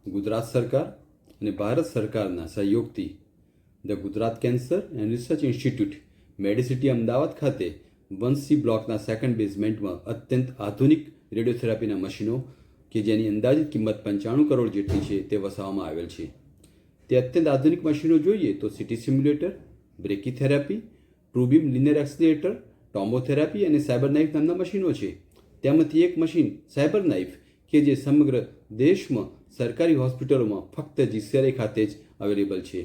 ગુજરાત સરકાર અને ભારત સરકારના સહયોગથી the Gujarat cancer and research institute Medicity Ahmedabad ખાતે 1C બ્લોકના સેકન્ડ બેઝમેન્ટમાં અત્યંત આધુનિક રેડિયોથેરાપીના મશીનો કે જેની અંદાજિત કિંમત 95 કરોડ જેટલી છે તે વસાવવામાં આવેલ છે. તે અત્યંત આધુનિક મશીનો જોઈએ તો city simulator, Brachytherapy, ટ્રુબીમ linear accelerator, ટોમ્બોથેરાપી અને સાયબર નાઇફ નામના મશીનો છે. તેમાંથી એક મશીન સાયબર નાઇફ કે જે સમગ્ર દેશમાં સરકારી હોસ્પિટલોમાં ફક્ત જીસીઆરઆઈ ખાતે જ અવેલેબલ છે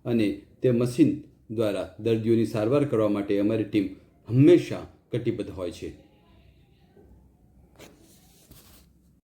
અને તે મશીન દ્વારા દર્દીઓની સારવાર કરવા માટે અમારી ટીમ હંમેશા કટિબદ્ધ હોય છે.